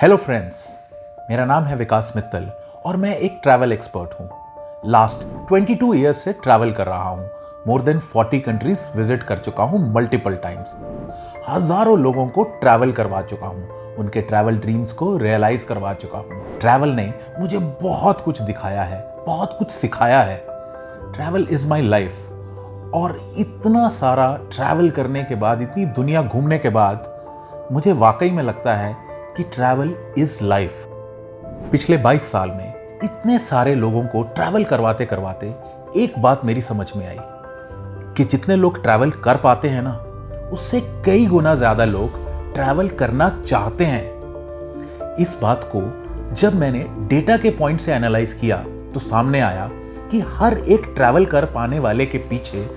Hello friends, मेरा नाम है विकास मित्तल और मैं एक ट्रैवल एक्सपर्ट हूँ। लास्ट 22 ईयर्स से ट्रैवल कर रहा हूँ। मोर देन 40 कंट्रीज विजिट कर चुका हूँ मल्टीपल टाइम्स। हजारों लोगों को ट्रैवल करवा चुका हूँ, उनके ट्रैवल ड्रीम्स को रियलाइज करवा चुका हूँ। ट्रैवल ने मुझे बहुत कुछ दिखाया है, बहुत कुछ सिखाया है। Travel is my life. और इतना सारा ट्रैवल करने के बाद, इतनी दुनिया घूमने के बाद, मुझे वाकई में लगता है कि ट्रैवल इज लाइफ। पिछले 22 साल में इतने सारे लोगों को ट्रैवल करवाते करवाते एक बात मेरी समझ में आई कि जितने लोग ट्रैवल कर पाते हैं ना, उससे कई गुना ज्यादा लोग ट्रैवल करना चाहते हैं। इस बात को जब मैंने डेटा के पॉइंट से एनालाइज किया तो सामने आया कि हर एक ट्रैवल कर पाने वाले के पीछे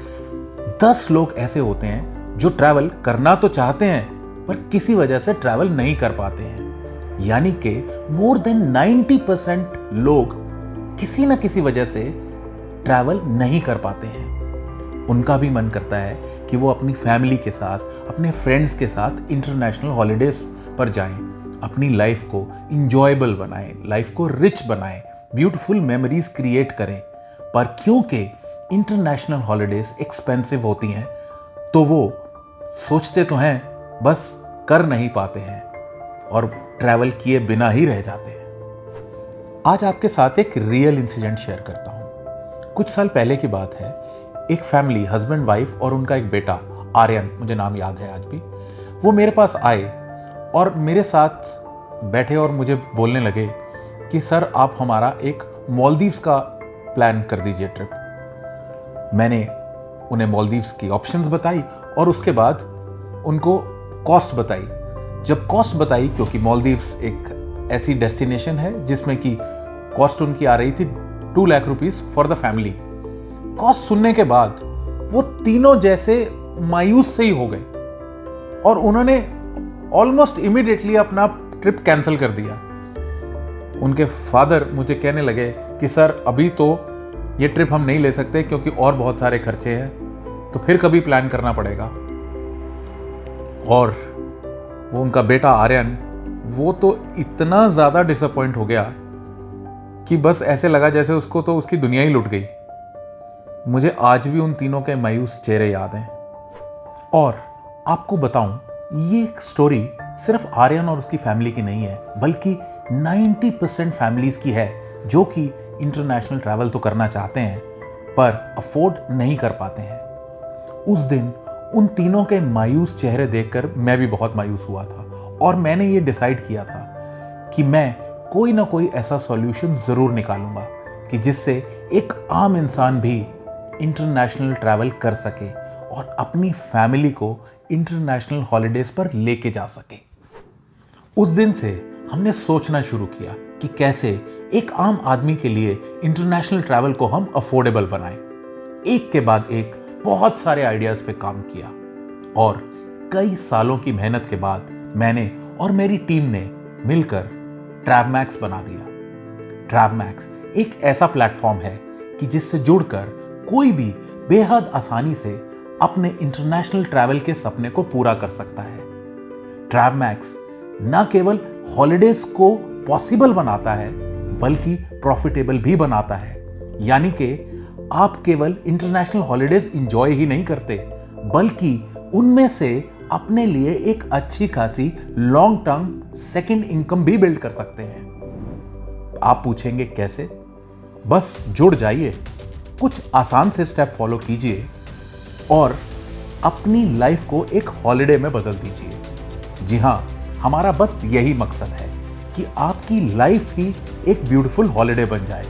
10 लोग ऐसे होते हैं जो ट्रैवल करना तो चाहते हैं पर किसी वजह से ट्रैवल नहीं कर पाते हैं। यानी कि मोर देन 90% लोग किसी ना किसी वजह से ट्रैवल नहीं कर पाते हैं। उनका भी मन करता है कि वो अपनी फैमिली के साथ, अपने फ्रेंड्स के साथ इंटरनेशनल हॉलिडेज पर जाएं, अपनी लाइफ को इंजॉयबल बनाएं, लाइफ को रिच बनाएं, ब्यूटीफुल मेमोरीज क्रिएट करें। पर क्योंकि इंटरनेशनल हॉलिडेज एक्सपेंसिव होती हैं तो वो सोचते तो हैं, बस कर नहीं पाते हैं और ट्रैवल किए बिना ही रह जाते हैं। आज आपके साथ एक रियल इंसिडेंट शेयर करता हूं। कुछ साल पहले की बात है। एक फैमिली, हस्बैंड वाइफ और उनका एक बेटा आर्यन, मुझे नाम याद है आज भी, वो मेरे पास आए और मेरे साथ बैठे और मुझे बोलने लगे कि सर आप हमारा एक मालदीव्स का प्लान कर दीजिए ट्रिप। मैंने उन्हें मालदीव्स की ऑप्शंस बताई और उसके बाद उनको कॉस्ट बताई। जब कॉस्ट बताई, क्योंकि मालदीव्स एक ऐसी डेस्टिनेशन है जिसमें कि कॉस्ट उनकी आ रही थी 2 lakh rupees for the family. Cost सुनने के बाद वो तीनों जैसे मायूस से ही हो गए और उन्होंने ऑलमोस्ट इमीडिएटली अपना ट्रिप कैंसिल कर दिया। उनके फादर मुझे कहने लगे कि सर अभी तो ये ट्रिप हम नहीं ले सकते क्योंकि और बहुत सारे खर्चे हैं, तो फिर कभी प्लान करना पड़ेगा। और वो उनका बेटा आर्यन, वो तो इतना ज़्यादा डिसअपॉइंट हो गया कि बस ऐसे लगा जैसे उसको तो उसकी दुनिया ही लुट गई। मुझे आज भी उन तीनों के मायूस चेहरे याद हैं। और आपको बताऊं, ये स्टोरी सिर्फ आर्यन और उसकी फैमिली की नहीं है, बल्कि 90% फैमिलीज की है जो कि इंटरनेशनल ट्रैवल तो करना चाहते हैं पर अफोर्ड नहीं कर पाते हैं। उस दिन उन तीनों के मायूस चेहरे देखकर मैं भी बहुत मायूस हुआ था और मैंने ये डिसाइड किया था कि मैं कोई ना कोई ऐसा सॉल्यूशन ज़रूर निकालूंगा कि जिससे एक आम इंसान भी इंटरनेशनल ट्रैवल कर सके और अपनी फैमिली को इंटरनेशनल हॉलिडेज पर लेके जा सके। उस दिन से हमने सोचना शुरू किया कि कैसे एक आम आदमी के लिए इंटरनेशनल ट्रैवल को हम अफोर्डेबल बनाएं। एक के बाद एक बहुत सारे आइडियाज पे काम किया और कई सालों की मेहनत के बाद मैंने और मेरी टीम ने मिलकर ट्रैवमैक्स बना दिया। ट्रैवमैक्स एक ऐसा प्लेटफॉर्म है कि जिससे जुड़कर कोई भी बेहद आसानी से अपने इंटरनेशनल ट्रैवल के सपने को पूरा कर सकता है। ट्रैवमैक्स न केवल हॉलिडेज को पॉसिबल बनाता है बल्कि प्रॉफिटेबल भी बनाता है। यानी कि आप केवल इंटरनेशनल हॉलिडेज एंजॉय ही नहीं करते बल्कि उनमें से अपने लिए एक अच्छी खासी लॉन्ग टर्म सेकंड इनकम भी बिल्ड कर सकते हैं। आप पूछेंगे कैसे? बस जुड़ जाइए, कुछ आसान से स्टेप फॉलो कीजिए और अपनी लाइफ को एक हॉलिडे में बदल दीजिए। जी हां, हमारा बस यही मकसद है कि आपकी लाइफ ही एक ब्यूटीफुल हॉलिडे बन जाए।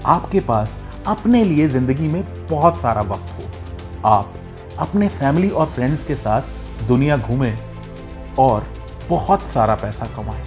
आपके पास अपने लिए जिंदगी में बहुत सारा वक्त हो, आप अपने फैमिली और फ्रेंड्स के साथ दुनिया घूमें और बहुत सारा पैसा कमाएं।